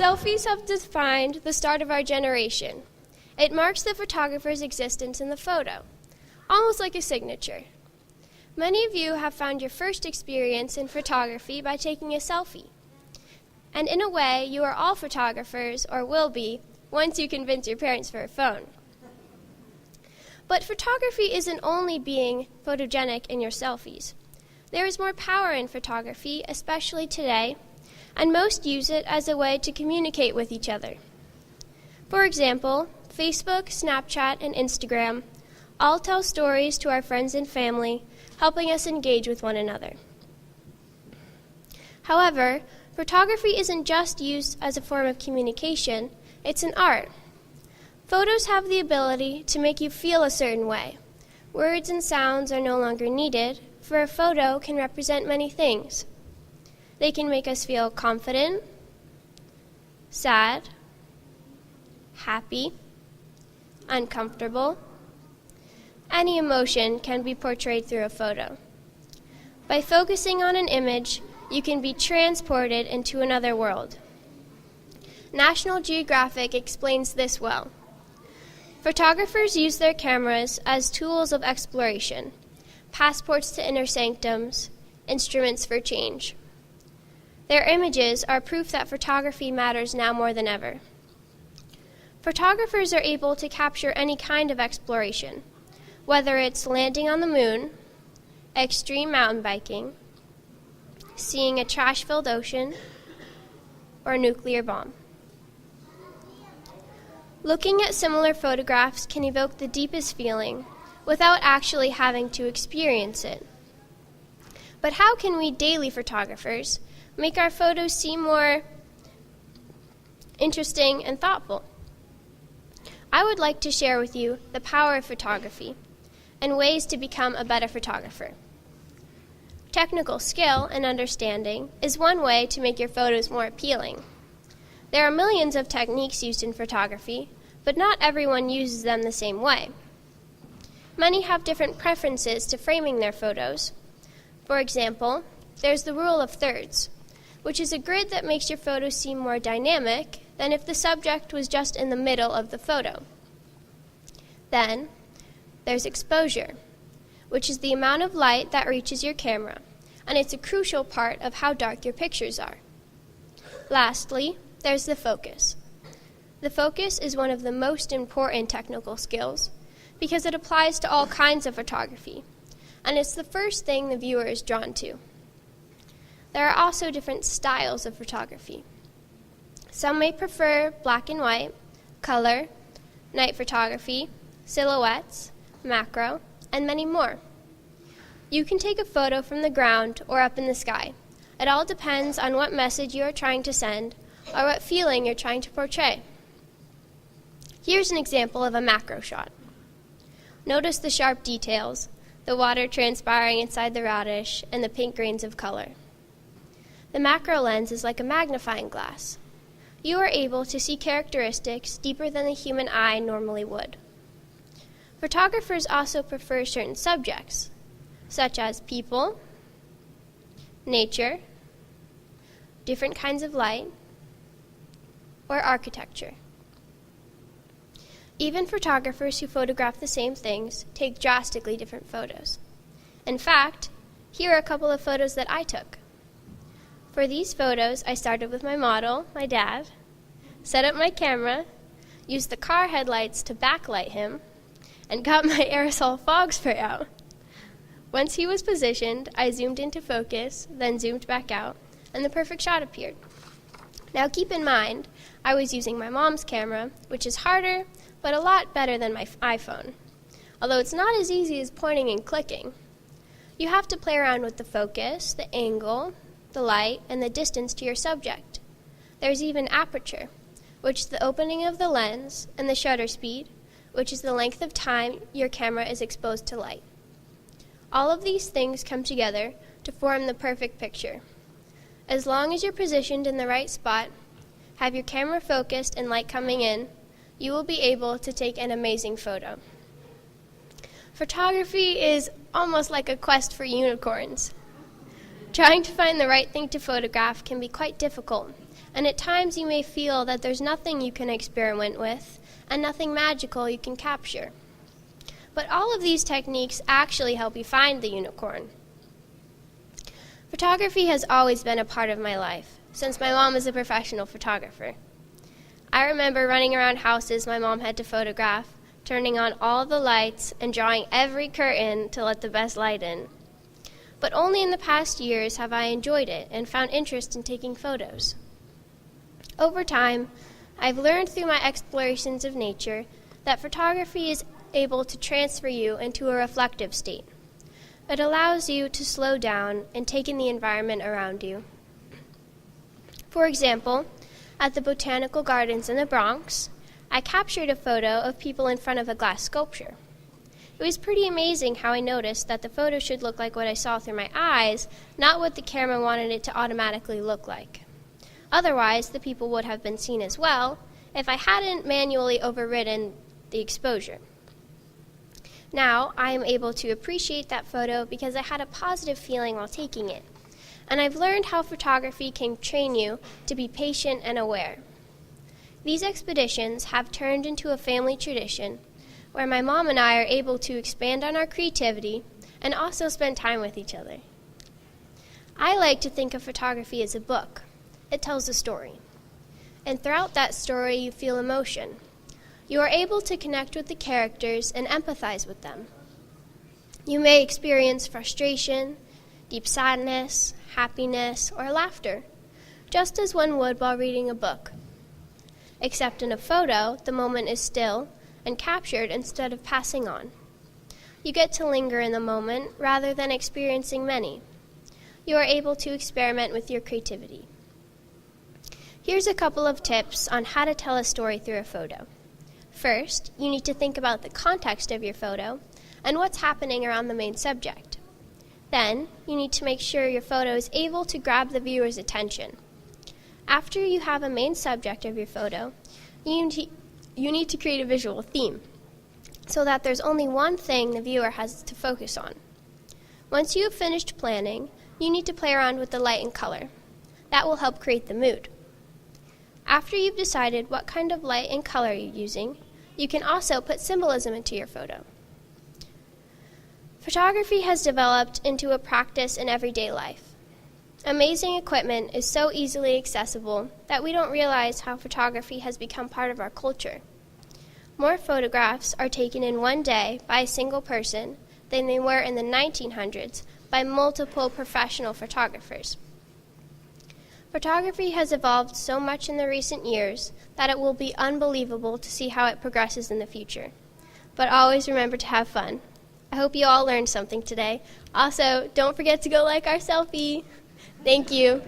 Selfies have defined the start of our generation. It marks the photographer's existence in the photo, almost like a signature. Many of you have found your first experience in photography by taking a selfie. And in a way, you are all photographers, or will be, once you convince your parents for a phone. But photography isn't only being photogenic in your selfies. There is more power in photography, especially today, and most use it as a way to communicate with each other. For example, Facebook, Snapchat, and Instagram all tell stories to our friends and family, helping us engage with one another. However, photography isn't just used as a form of communication, it's an art. Photos have the ability to make you feel a certain way. Words and sounds are no longer needed, for a photo can represent many things. They can make us feel confident, sad, happy, uncomfortable. Any emotion can be portrayed through a photo. By focusing on an image, you can be transported into another world. National Geographic explains this well. Photographers use their cameras as tools of exploration, passports to inner sanctums, instruments for change. Their images are proof that photography matters now more than ever. Photographers are able to capture any kind of exploration, whether it's landing on the moon, extreme mountain biking, seeing a trash-filled ocean, or a nuclear bomb. Looking at similar photographs can evoke the deepest feeling without actually having to experience it. But how can we daily photographers make our photos seem more interesting and thoughtful? I would like to share with you the power of photography and ways to become a better photographer. Technical skill and understanding is one way to make your photos more appealing. There are millions of techniques used in photography, but not everyone uses them the same way. Many have different preferences to framing their photos. For example, there's the rule of thirds, which is a grid that makes your photo seem more dynamic than if the subject was just in the middle of the photo. Then, there's exposure, which is the amount of light that reaches your camera, and it's a crucial part of how dark your pictures are. Lastly, there's the focus. The focus is one of the most important technical skills because it applies to all kinds of photography, and it's the first thing the viewer is drawn to. There are also different styles of photography. Some may prefer black and white, color, night photography, silhouettes, macro, and many more. You can take a photo from the ground or up in the sky. It all depends on what message you are trying to send or what feeling you're trying to portray. Here's an example of a macro shot. Notice the sharp details, the water transpiring inside the radish, and the pink grains of color. The macro lens is like a magnifying glass. You are able to see characteristics deeper than the human eye normally would. Photographers also prefer certain subjects, such as people, nature, different kinds of light, or architecture. Even photographers who photograph the same things take drastically different photos. In fact, here are a couple of photos that I took. For these photos, I started with my model, my dad, set up my camera, used the car headlights to backlight him, and got my aerosol fog spray out. Once he was positioned, I zoomed into focus, then zoomed back out, and the perfect shot appeared. Now keep in mind, I was using my mom's camera, which is harder, but a lot better than my iPhone, although it's not as easy as pointing and clicking. You have to play around with the focus, the angle, the light, and the distance to your subject. There's even aperture, which is the opening of the lens, and the shutter speed, which is the length of time your camera is exposed to light. All of these things come together to form the perfect picture. As long as you're positioned in the right spot, have your camera focused and light coming in, you will be able to take an amazing photo. Photography is almost like a quest for unicorns. Trying to find the right thing to photograph can be quite difficult, and at times you may feel that there's nothing you can experiment with and nothing magical you can capture. But all of these techniques actually help you find the unicorn. Photography has always been a part of my life, since my mom is a professional photographer. I remember running around houses my mom had to photograph, turning on all the lights and drawing every curtain to let the best light in. But only in the past years have I enjoyed it and found interest in taking photos. Over time, I've learned through my explorations of nature that photography is able to transfer you into a reflective state. It allows you to slow down and take in the environment around you. For example, at the Botanical Gardens in the Bronx, I captured a photo of people in front of a glass sculpture. It was pretty amazing how I noticed that the photo should look like what I saw through my eyes, not what the camera wanted it to automatically look like. Otherwise, the people would have been seen as well if I hadn't manually overridden the exposure. Now, I am able to appreciate that photo because I had a positive feeling while taking it, and I've learned how photography can train you to be patient and aware. These expeditions have turned into a family tradition where my mom and I are able to expand on our creativity and also spend time with each other. I like to think of photography as a book. It tells a story. And throughout that story, you feel emotion. You are able to connect with the characters and empathize with them. You may experience frustration, deep sadness, happiness, or laughter, just as one would while reading a book. Except in a photo, the moment is still and captured instead of passing on. You get to linger in the moment rather than experiencing many. You are able to experiment with your creativity. Here's a couple of tips on how to tell a story through a photo. First, you need to think about the context of your photo and what's happening around the main subject. Then, you need to make sure your photo is able to grab the viewer's attention. After you have a main subject of your photo, you need to create a visual theme so that there's only one thing the viewer has to focus on. Once you have finished planning, you need to play around with the light and color. That will help create the mood. After you've decided what kind of light and color you're using, you can also put symbolism into your photo. Photography has developed into a practice in everyday life. Amazing equipment is so easily accessible that we don't realize how photography has become part of our culture. More photographs are taken in one day by a single person than they were in the 1900s by multiple professional photographers. Photography has evolved so much in the recent years that it will be unbelievable to see how it progresses in the future. But always remember to have fun. I hope you all learned something today. Also, don't forget to go like our selfie. Thank you.